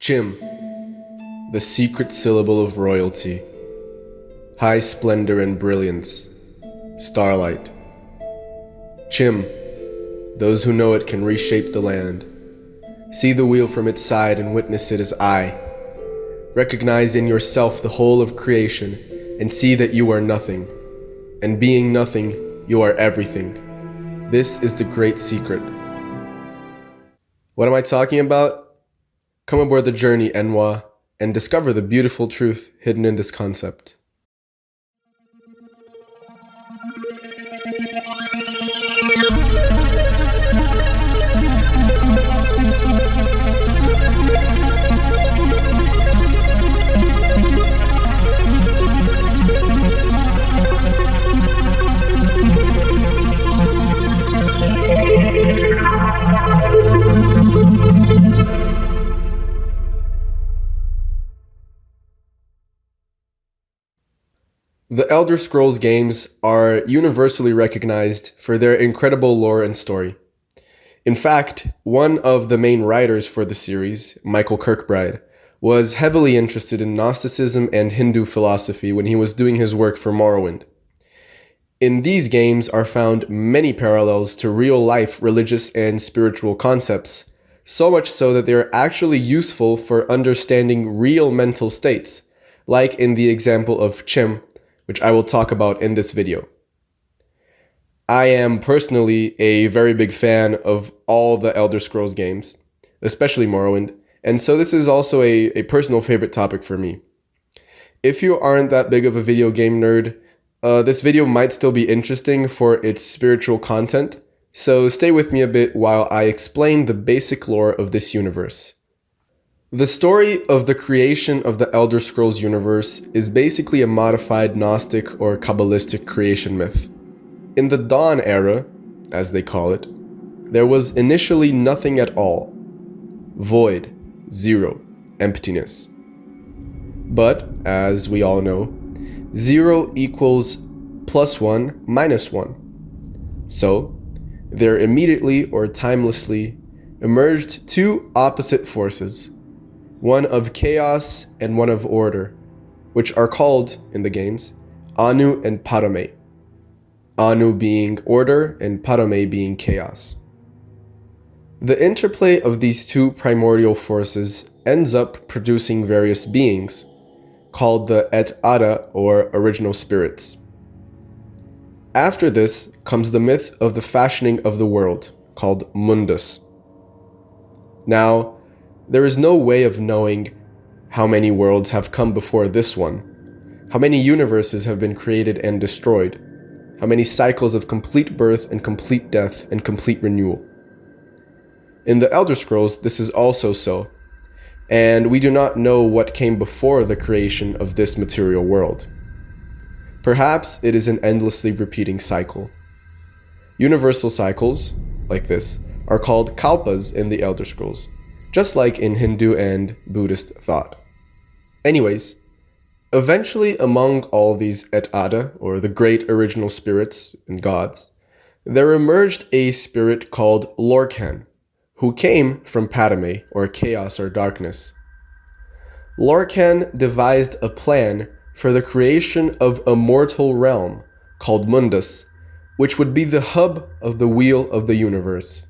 CHIM, the secret syllable of royalty. High splendor and brilliance. Starlight. CHIM, those who know it can reshape the land. See the wheel from its side and witness it as I. Recognize in yourself the whole of creation and see that you are nothing. And being nothing, you are everything. This is the great secret. What am I talking about? Come aboard the journey, Enwa, and discover the beautiful truth hidden in this concept. The Elder Scrolls games are universally recognized for their incredible lore and story. In fact, one of the main writers for the series, Michael Kirkbride, was heavily interested in Gnosticism and Hindu philosophy when he was doing his work for Morrowind. In these games are found many parallels to real-life religious and spiritual concepts, so much so that they are actually useful for understanding real mental states, like in the example of CHIM, which I will talk about in this video. I am personally a very big fan of all the Elder Scrolls games, especially Morrowind, and so this is also a personal favorite topic for me. If you aren't that big of a video game nerd, this video might still be interesting for its spiritual content, so stay with me a bit while I explain the basic lore of this universe. The story of the creation of the Elder Scrolls universe is basically a modified Gnostic or Kabbalistic creation myth. In the Dawn era, as they call it, there was initially nothing at all. Void, zero, emptiness. But, as we all know, 0 equals +1 minus 1. So, there immediately or timelessly emerged two opposite forces, one of chaos and one of order, which are called, in the games, Anu and Padme. Anu being order and Padme being chaos. The interplay of these two primordial forces ends up producing various beings, called the Et Ada or original spirits. After this comes the myth of the fashioning of the world, called Mundus. Now, there is no way of knowing how many worlds have come before this one, how many universes have been created and destroyed, how many cycles of complete birth and complete death and complete renewal. In the Elder Scrolls, this is also so, and we do not know what came before the creation of this material world. Perhaps it is an endlessly repeating cycle. Universal cycles, like this, are called kalpas in the Elder Scrolls, just like in Hindu and Buddhist thought. Anyways, eventually among all these Et Ada, or the great original spirits and gods, there emerged a spirit called Lorkhan, who came from Padme, or chaos or darkness. Lorkhan devised a plan for the creation of a mortal realm called Mundus, which would be the hub of the wheel of the universe.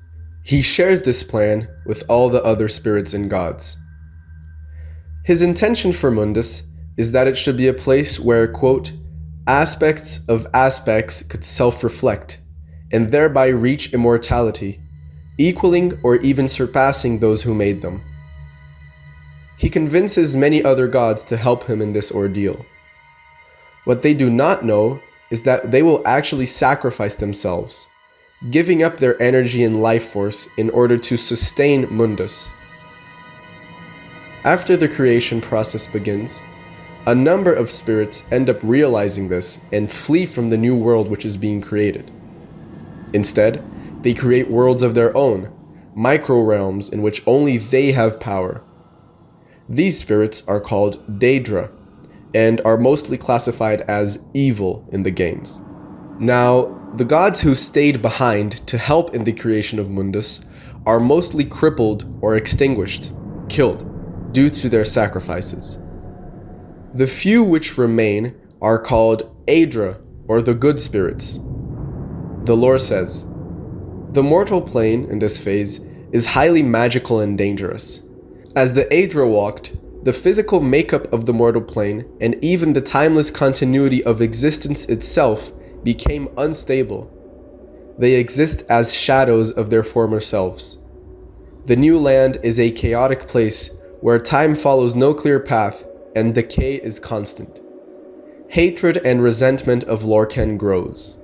He shares this plan with all the other spirits and gods. His intention for Mundus is that it should be a place where, quote, aspects of aspects could self-reflect, and thereby reach immortality, equaling or even surpassing those who made them. He convinces many other gods to help him in this ordeal. What they do not know is that they will actually sacrifice themselves, giving up their energy and life force in order to sustain Mundus. After the creation process begins, a number of spirits end up realizing this and flee from the new world which is being created. Instead, they create worlds of their own, micro-realms in which only they have power. These spirits are called Daedra, and are mostly classified as evil in the games. Now, the gods who stayed behind to help in the creation of Mundus are mostly crippled or extinguished, killed. due to their sacrifices. The few which remain are called Aedra, or the good spirits. The lore says, the mortal plane in this phase is highly magical and dangerous. As the Aedra walked, the physical makeup of the mortal plane and even the timeless continuity of existence itself became unstable. They exist as shadows of their former selves. The new land is a chaotic place where time follows no clear path and decay is constant. Hatred and resentment of Lorcan grows.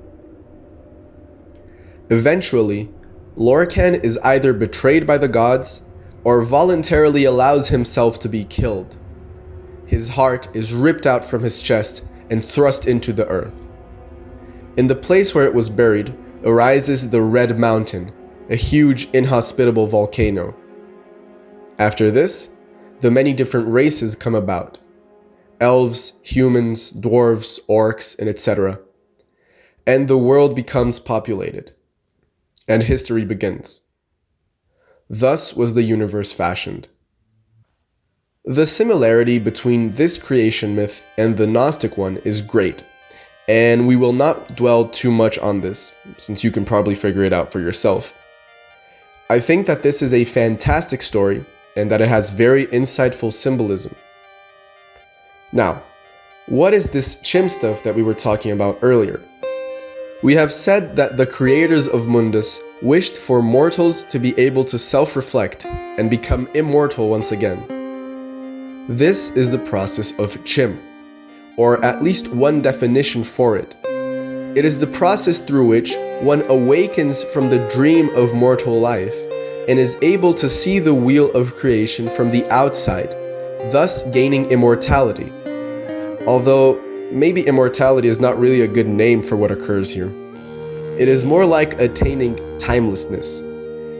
Eventually, Lorcan is either betrayed by the gods or voluntarily allows himself to be killed. His heart is ripped out from his chest and thrust into the earth. In the place where it was buried arises the Red Mountain, a huge inhospitable volcano. After this, the many different races come about. Elves, humans, dwarves, orcs, and etc. And the world becomes populated. And history begins. Thus was the universe fashioned. The similarity between this creation myth and the Gnostic one is great, and we will not dwell too much on this, since you can probably figure it out for yourself. I think that this is a fantastic story, and that it has very insightful symbolism. Now, what is this CHIM stuff that we were talking about earlier? We have said that the creators of Mundus wished for mortals to be able to self-reflect and become immortal once again. This is the process of CHIM, or at least one definition for it. It is the process through which one awakens from the dream of mortal life and is able to see the wheel of creation from the outside, thus gaining immortality. Although, maybe immortality is not really a good name for what occurs here. It is more like attaining timelessness,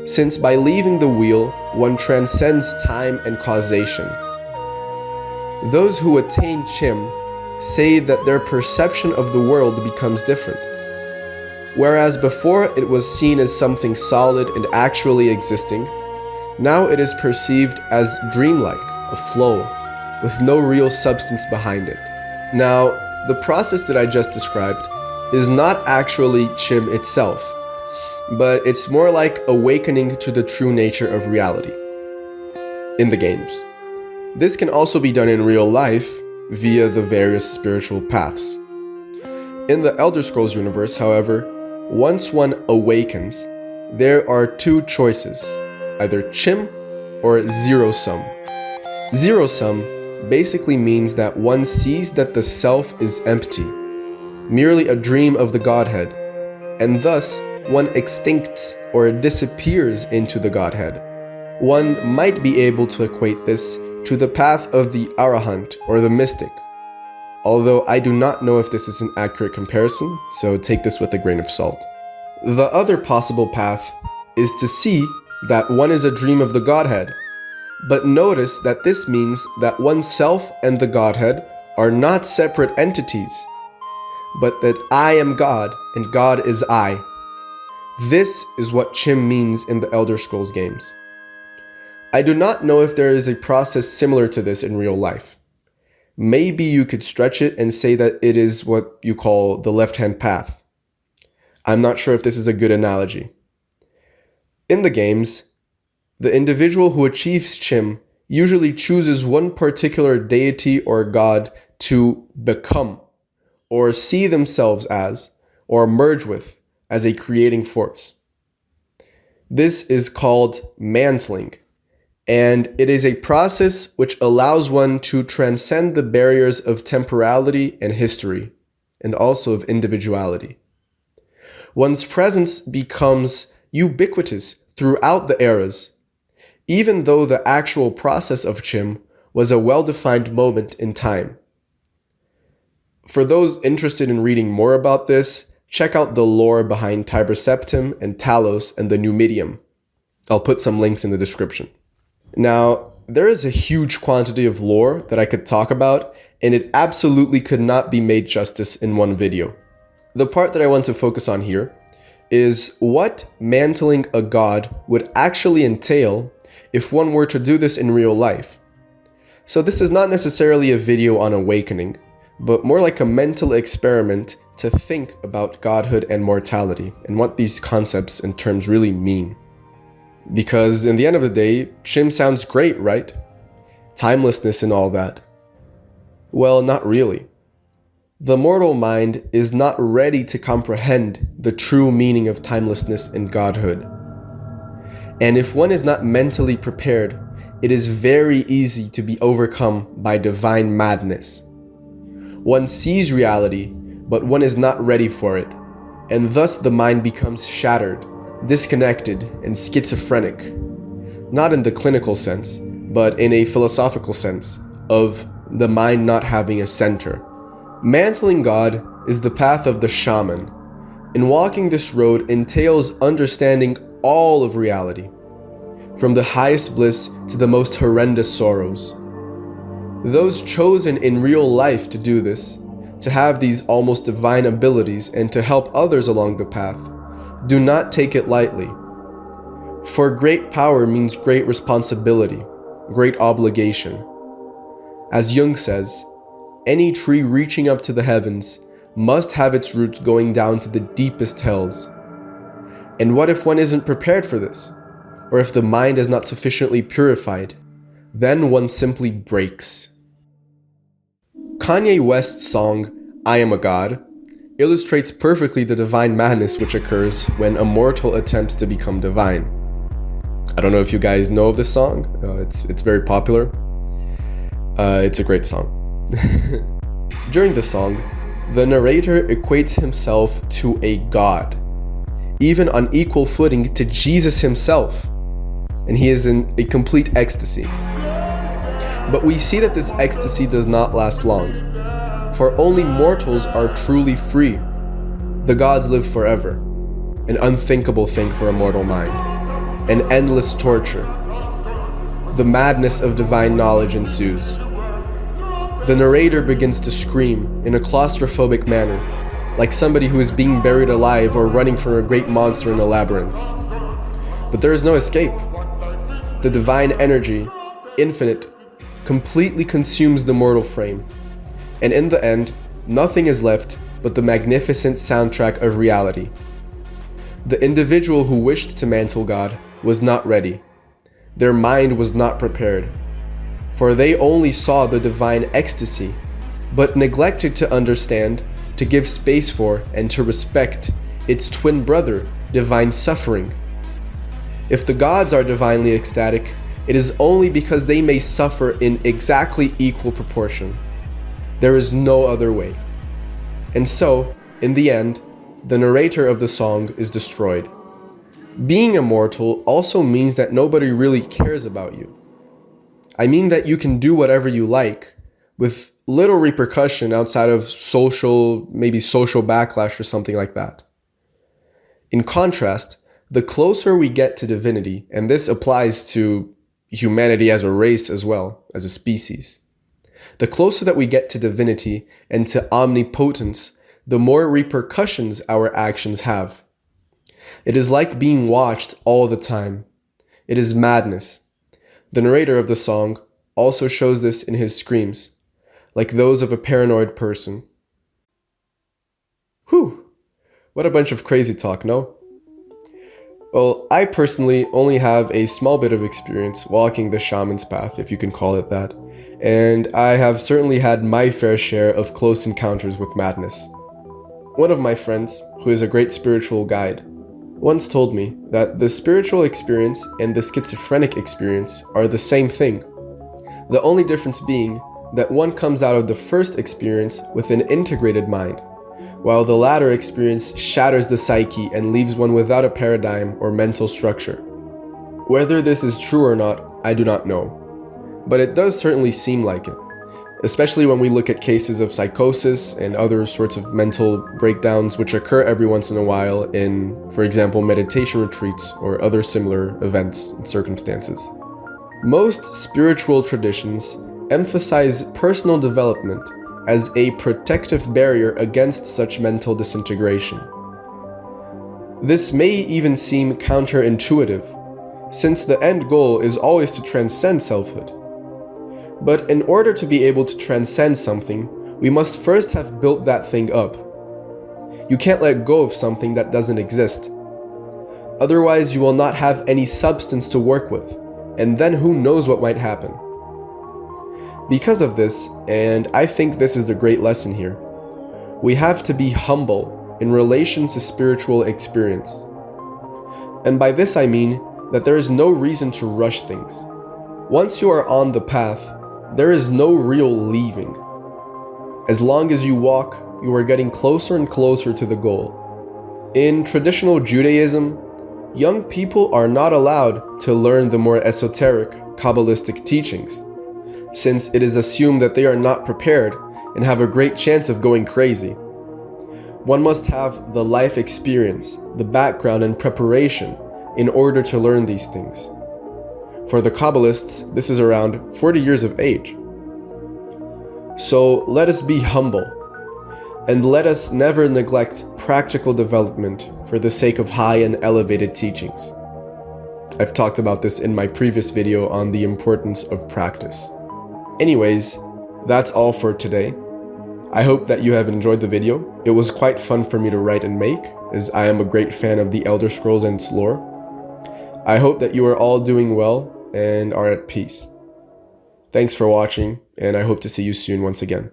since by leaving the wheel, one transcends time and causation. Those who attain CHIM say that their perception of the world becomes different. Whereas before it was seen as something solid and actually existing, now it is perceived as dreamlike, a flow, with no real substance behind it. Now, the process that I just described is not actually CHIM itself, but it's more like awakening to the true nature of reality in the games. This can also be done in real life via the various spiritual paths. In the Elder Scrolls universe, however, once one awakens, there are two choices, either CHIM or zero sum. Zero sum basically means that one sees that the self is empty, merely a dream of the Godhead, and thus one extincts or disappears into the Godhead. One might be able to equate this to the path of the Arahant or the mystic, although I do not know if this is an accurate comparison, so take this with a grain of salt. The other possible path is to see that one is a dream of the Godhead, but notice that this means that oneself and the Godhead are not separate entities, but that I am God and God is I. This is what CHIM means in the Elder Scrolls games. I do not know if there is a process similar to this in real life. Maybe you could stretch it and say that it is what you call the left-hand path. I'm not sure if this is a good analogy. In the games, the individual who achieves CHIM usually chooses one particular deity or god to become, or see themselves as, or merge with, as a creating force. This is called mantling, and it is a process which allows one to transcend the barriers of temporality and history, and also of individuality. One's presence becomes ubiquitous throughout the eras, even though the actual process of CHIM was a well-defined moment in time. For those interested in reading more about this, check out the lore behind Tiber Septim and Talos and the Numidium. I'll put some links in the description. Now, there is a huge quantity of lore that I could talk about, and it absolutely could not be made justice in one video. The part that I want to focus on here is what mantling a god would actually entail if one were to do this in real life. So this is not necessarily a video on awakening, but more like a mental experiment to think about godhood and mortality and what these concepts and terms really mean. Because in the end of the day, CHIM sounds great, right? Timelessness and all that. Well, not really. The mortal mind is not ready to comprehend the true meaning of timelessness and godhood. And if one is not mentally prepared, it is very easy to be overcome by divine madness. One sees reality, but one is not ready for it, and thus the mind becomes shattered, disconnected, and schizophrenic. Not in the clinical sense, but in a philosophical sense of the mind not having a center. Mantling God is the path of the shaman, and walking this road entails understanding all of reality, from the highest bliss to the most horrendous sorrows. Those chosen in real life to do this, to have these almost divine abilities and to help others along the path, do not take it lightly. For great power means great responsibility, great obligation. As Jung says, any tree reaching up to the heavens must have its roots going down to the deepest hells. And what if one isn't prepared for this? Or if the mind is not sufficiently purified? Then one simply breaks. Kanye West's song, "I Am a God," illustrates perfectly the divine madness which occurs when a mortal attempts to become divine. I don't know if you guys know of this song. It's very popular. It's a great song. During the song, the narrator equates himself to a god, even on equal footing to Jesus himself, and he is in a complete ecstasy. But we see that this ecstasy does not last long, for only mortals are truly free. The gods live forever, an unthinkable thing for a mortal mind, an endless torture. The madness of divine knowledge ensues. The narrator begins to scream in a claustrophobic manner, like somebody who is being buried alive or running from a great monster in a labyrinth. But there is no escape. The divine energy, infinite, completely consumes the mortal frame, and in the end, nothing is left but the magnificent soundtrack of reality. The individual who wished to mantle God was not ready. Their mind was not prepared, for they only saw the divine ecstasy, but neglected to understand, to give space for, and to respect its twin brother, divine suffering. If the gods are divinely ecstatic, it is only because they may suffer in exactly equal proportion. There is no other way. And so, in the end, the narrator of the song is destroyed. Being immortal also means that nobody really cares about you. I mean that you can do whatever you like, with little repercussion outside of maybe social backlash or something like that. In contrast, the closer we get to divinity, and this applies to humanity as a race as well, as a species, the closer that we get to divinity and to omnipotence, the more repercussions our actions have. It is like being watched all the time. It is madness. The narrator of the song also shows this in his screams, like those of a paranoid person. Whew, what a bunch of crazy talk, no? Well, I personally only have a small bit of experience walking the shaman's path, if you can call it that, and I have certainly had my fair share of close encounters with madness. One of my friends, who is a great spiritual guide, once told me that the spiritual experience and the schizophrenic experience are the same thing, the only difference being that one comes out of the first experience with an integrated mind, while the latter experience shatters the psyche and leaves one without a paradigm or mental structure. Whether this is true or not, I do not know, but it does certainly seem like it, especially when we look at cases of psychosis and other sorts of mental breakdowns which occur every once in a while in, for example, meditation retreats or other similar events and circumstances. Most spiritual traditions emphasize personal development as a protective barrier against such mental disintegration. This may even seem counterintuitive, since the end goal is always to transcend selfhood. But in order to be able to transcend something, we must first have built that thing up. You can't let go of something that doesn't exist. Otherwise, you will not have any substance to work with, and then who knows what might happen. Because of this, and I think this is the great lesson here, we have to be humble in relation to spiritual experience. And by this I mean that there is no reason to rush things. Once you are on the path, there is no real leaving. As long as you walk, you are getting closer and closer to the goal. In traditional Judaism, young people are not allowed to learn the more esoteric, Kabbalistic teachings, since it is assumed that they are not prepared and have a great chance of going crazy. One must have the life experience, the background and preparation in order to learn these things. For the Kabbalists, this is around 40 years of age. So let us be humble, and let us never neglect practical development for the sake of high and elevated teachings. I've talked about this in my previous video on the importance of practice. Anyways, that's all for today. I hope that you have enjoyed the video. It was quite fun for me to write and make, as I am a great fan of the Elder Scrolls and its lore. I hope that you are all doing well and are at peace. Thanks for watching, and I hope to see you soon once again.